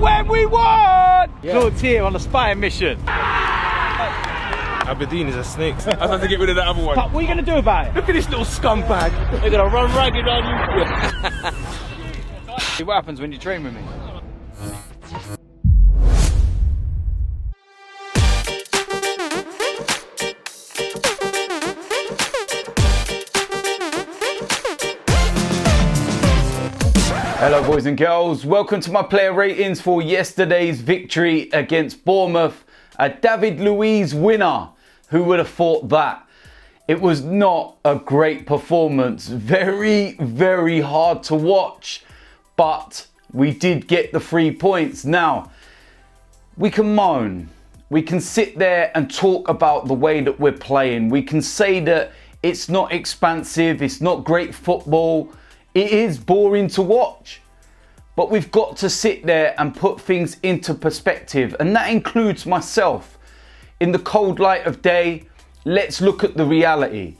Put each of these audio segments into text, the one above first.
when we want! Yeah. Claude's here on a spying mission. Aberdeen is a snake. I have to get rid of that other one. But what are you going to do about it? Look at this little scumbag. They're going to run ragged on you. What happens when you train with me? Hello boys and girls, welcome to my player ratings for yesterday's victory against Bournemouth. A David Luiz winner. Who would have thought that? It was not a great performance. Very, very hard to watch. But we did get the 3 points. Now, we can moan. We can sit there and talk about the way that we're playing. We can say that it's not expansive. It's not great football. It is boring to watch. But we've got to sit there and put things into perspective. And that includes myself. In the cold light of day, let's look at the reality.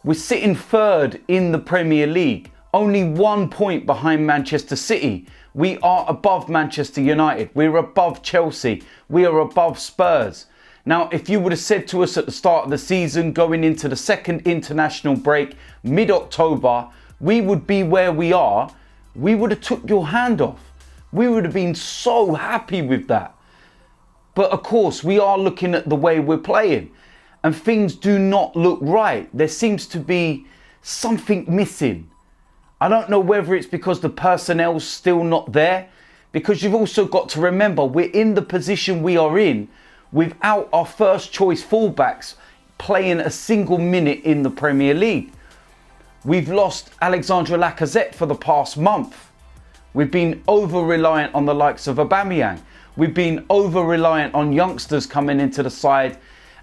We're sitting third in the Premier League, only 1 point behind Manchester City. We are above Manchester United. We're above Chelsea. We are above Spurs. Now, if you would have said to us at the start of the season, going into the second international break, mid-October, we would be where we are, we would have took your hand off. We would have been so happy with that. But of course, we are looking at the way we're playing and things do not look right. There seems to be something missing. I don't know whether it's because the personnel's still not there, because you've also got to remember we're in the position we are in without our first choice fullbacks playing a single minute in the Premier League. We've lost Alexandre Lacazette for the past month. We've been over-reliant on the likes of Aubameyang. We've been over-reliant on youngsters coming into the side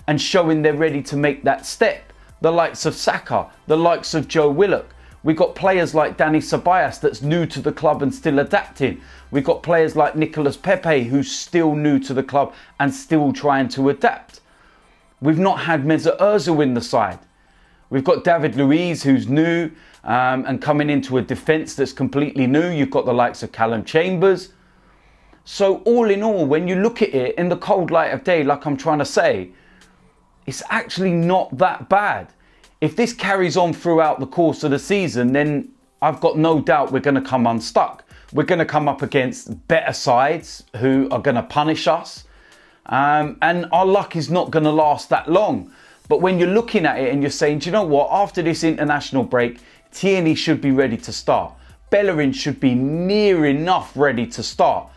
and showing they're ready to make that step. The likes of Saka, the likes of Joe Willock. We've got players like Dani Ceballos that's new to the club and still adapting. We've got players like Nicolas Pepe who's still new to the club and still trying to adapt. We've not had Mesut Ozil in the side. We've got David Luiz who's new and coming into a defence that's completely new. You've got the likes of Callum Chambers. So all in all, when you look at it in the cold light of day, like I'm trying to say, it's actually not that bad. If this carries on throughout the course of the season, then I've got no doubt we're going to come unstuck. We're going to come up against better sides who are going to punish us. And our luck is not going to last that long. But when you're looking at it and you're saying, do you know what? After this international break, Tierney should be ready to start. Bellerin should be near enough ready to start.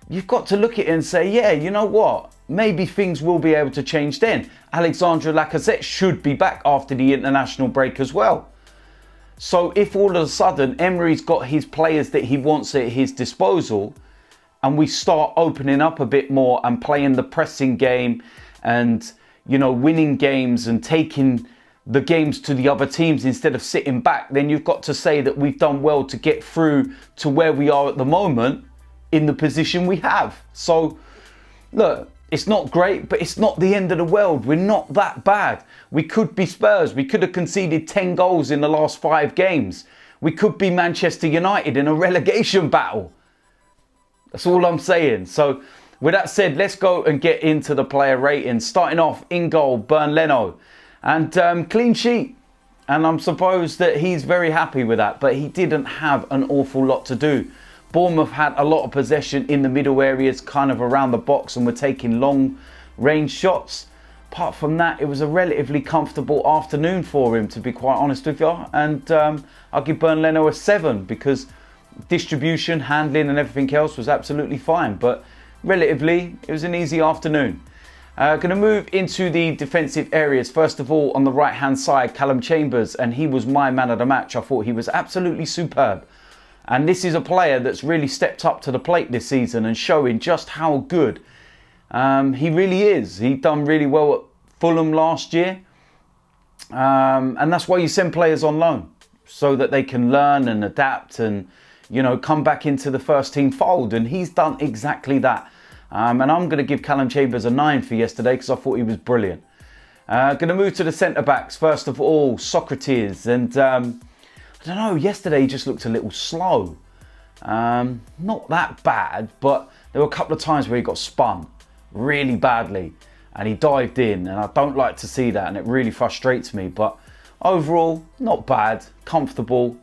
You've got to look at it and say, yeah, you know what? Maybe things will be able to change then. Alexandre Lacazette should be back after the international break as well. So if all of a sudden Emery's got his players that he wants at his disposal and we start opening up a bit more and playing the pressing game and, you know, winning games and taking the games to the other teams instead of sitting back, then you've got to say that we've done well to get through to where we are at the moment in the position we have. So look, it's not great, but it's not the end of the world. We're not that bad. We could be Spurs. We could have conceded 10 goals in the last 5 games. We could be Manchester United in a relegation battle. That's all I'm saying. So with that said, let's go and get into the player ratings. Starting off in goal, Goulburn Leno. And clean sheet. And I'm supposed that he's very happy with that, but he didn't have an awful lot to do. Bournemouth had a lot of possession in the middle areas, kind of around the box, and were taking long range shots. Apart from that, it was a relatively comfortable afternoon for him, to be quite honest with you. And I'll give Goulburn Leno a 7 because distribution, handling and everything else was absolutely fine. But relatively, it was an easy afternoon. Going to move into the defensive areas. First of all, on the right-hand side, Callum Chambers, and he was my man of the match. I thought he was absolutely superb. And this is a player that's really stepped up to the plate this season and showing just how good he really is. He done really well at Fulham last year. And that's why you send players on loan, so that they can learn and adapt and, you know, come back into the first team fold. And he's done exactly that. And I'm going to give Callum Chambers a 9 for yesterday because I thought he was brilliant. Going to move to the centre-backs. First of all, Socrates. And I don't know, yesterday he just looked a little slow. Not that bad, but there were a couple of times where he got spun really badly and he dived in, and I don't like to see that, and it really frustrates me. But overall, not bad, comfortable.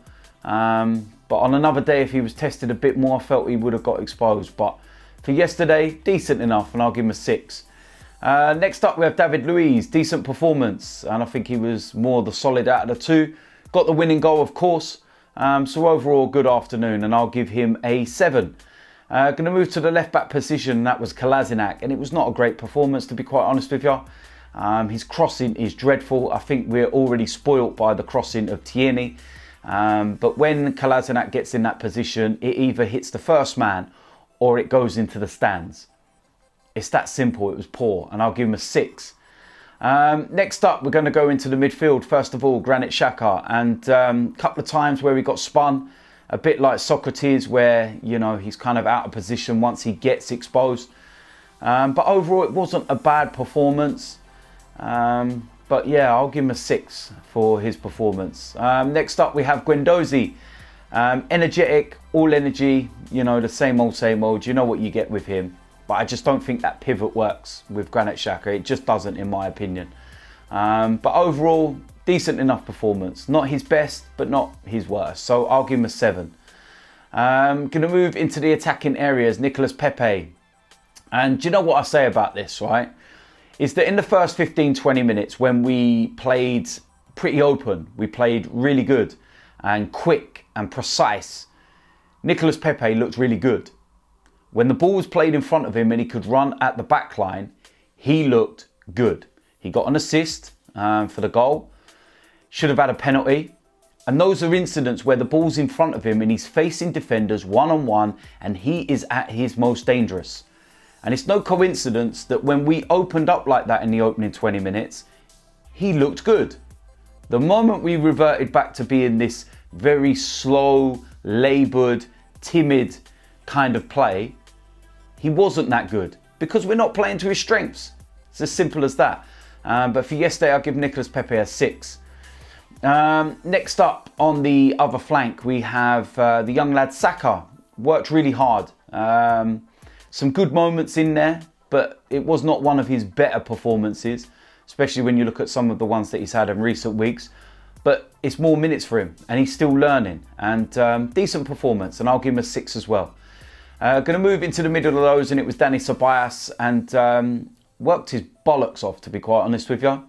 But on another day, if he was tested a bit more, I felt he would have got exposed. But for yesterday, decent enough, and I'll give him a 6. Next up, we have David Luiz. Decent performance, and I think he was more the solid out of the two. Got the winning goal, of course. So overall, good afternoon, and I'll give him a 7. Going to move to the left-back position. That was Kolasinac, and it was not a great performance, to be quite honest with you. His crossing is dreadful. I think we're already spoilt by the crossing of Tierney. But when Kolasinac gets in that position, it either hits the first man or it goes into the stands. It's that simple. It was poor, and I'll give him a 6. Next up, we're going to go into the midfield. First of all, Granit Xhaka, and a couple of times where we got spun, a bit like Socrates, where, you know, he's kind of out of position once he gets exposed. But overall, it wasn't a bad performance. But yeah, I'll give him a 6 for his performance. Next up, we have Gwyn Dozy. Energetic, all energy, you know, the same old, you know what you get with him. But I just don't think that pivot works with Granit Xhaka. It just doesn't, in my opinion. But overall, decent enough performance. Not his best, but not his worst. So I'll give him a 7. Going to move into the attacking areas. Nicolas Pepe. And do you know what I say about this, right? Is that in the first 15-20 minutes, when we played pretty open, we played really good and quick and precise, Nicolas Pepe looked really good. When the ball was played in front of him and he could run at the back line, he looked good. He got an assist for the goal. Should have had a penalty. And those are incidents where the ball's in front of him and he's facing defenders one-on-one and he is at his most dangerous. And it's no coincidence that when we opened up like that in the opening 20 minutes, he looked good. The moment we reverted back to being this very slow, laboured, timid kind of play, he wasn't that good because we're not playing to his strengths. It's as simple as that. But for yesterday, I'll give Nicolas Pepe a 6. Next up on the other flank, we have the young lad Saka. Worked really hard. Some good moments in there, but it was not one of his better performances, especially when you look at some of the ones that he's had in recent weeks. But it's more minutes for him, and he's still learning. And decent performance, and I'll give him a 6 as well. Going to move into the middle of those, and it was Dani Ceballos, and worked his bollocks off, to be quite honest with you.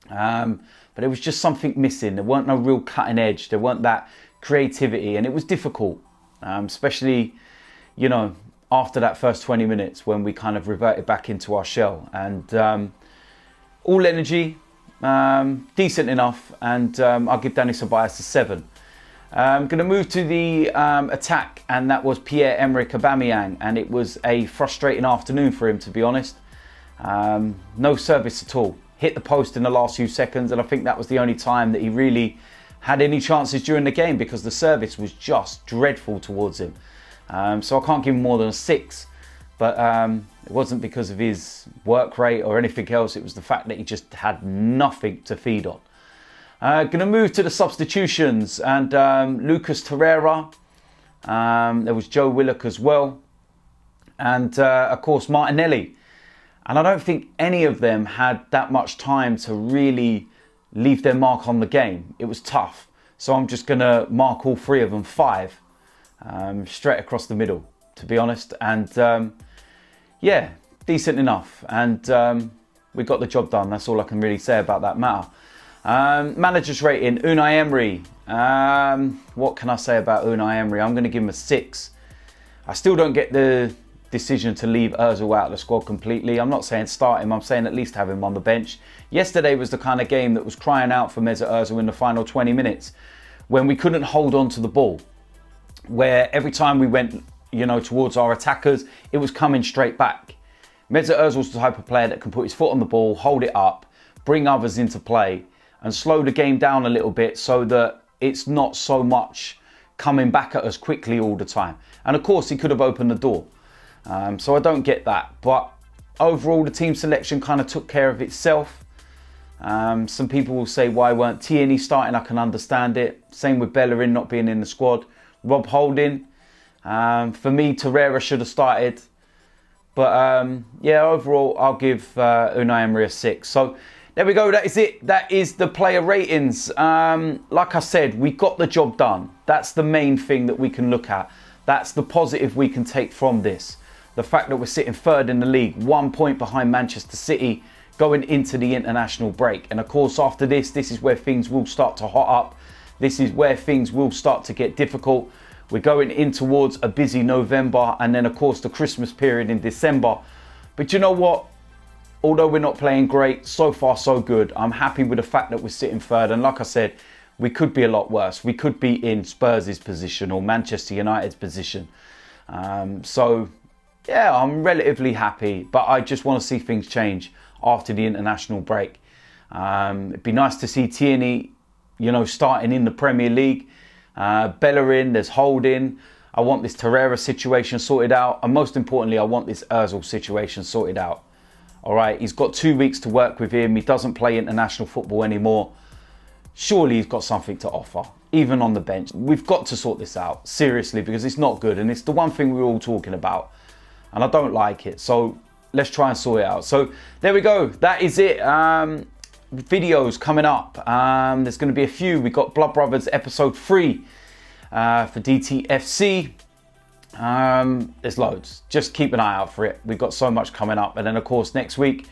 But there was just something missing. There weren't no real cutting edge. There weren't that creativity, and it was difficult, especially, you know, after that first 20 minutes when we kind of reverted back into our shell. And all energy, decent enough, and I'll give Dani Ceballos a 7. I'm going to move to the attack, and that was Pierre, Emerick, Aubameyang, and it was a frustrating afternoon for him, to be honest. No service at all. Hit the post in the last few seconds, and I think that was the only time that he really had any chances during the game because the service was just dreadful towards him. So I can't give him more than a 6, but it wasn't because of his work rate or anything else. It was the fact that he just had nothing to feed on. Going to move to the substitutions, and Lucas Torreira. There was Joe Willock as well, and of course Martinelli. And I don't think any of them had that much time to really leave their mark on the game. It was tough. So I'm just going to mark all 3 of them 5. Straight across the middle, to be honest. And yeah, decent enough. And we got the job done. That's all I can really say about that matter. Manager's rating, Unai Emery. What can I say about Unai Emery? I'm going to give him a 6. I still don't get the decision to leave Ozil out of the squad completely. I'm not saying start him, I'm saying at least have him on the bench. Yesterday was the kind of game that was crying out for Mesut Ozil in the final 20 minutes when we couldn't hold on to the ball. Where every time we went, you know, towards our attackers, it was coming straight back. Mesut Ozil's the type of player that can put his foot on the ball, hold it up, bring others into play, and slow the game down a little bit so that it's not so much coming back at us quickly all the time. And of course, he could have opened the door. So I don't get that. But overall, the team selection kind of took care of itself. Some people will say, why weren't Tierney starting? I can understand it. Same with Bellerin not being in the squad. Rob Holding, For me, Torreira should have started. But yeah, overall, I'll give Unai Emery a 6. So there we go. That is it. That is the player ratings. Like I said, we got the job done. That's the main thing that we can look at. That's the positive we can take from this. The fact that we're sitting third in the league, 1 point behind Manchester City, going into the international break. And of course, after this is where things will start to hot up. This is where things will start to get difficult. We're going in towards a busy November, and then of course the Christmas period in December. But you know what? Although we're not playing great, so far so good. I'm happy with the fact that we're sitting third. And like I said, we could be a lot worse. We could be in Spurs' position or Manchester United's position. So yeah, I'm relatively happy, but I just want to see things change after the international break. It'd be nice to see Tierney, you know, starting in the Premier League. Bellerin, there's Holding. I want this Torreira situation sorted out. And most importantly, I want this Ozil situation sorted out. All right, he's got 2 weeks to work with him. He doesn't play international football anymore. Surely he's got something to offer, even on the bench. We've got to sort this out, seriously, because it's not good. And it's the one thing we're all talking about. And I don't like it. So let's try and sort it out. So there we go. That is it. Videos coming up. There's going to be a few. We got Blood Brothers episode 3 for DTFC. There's loads. Just keep an eye out for it. We've got so much coming up. And then of course next week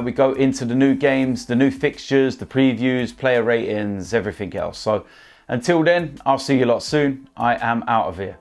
we go into the new games, the new fixtures, the previews, player ratings, everything else. So until then, I'll see you lot soon. I am out of here.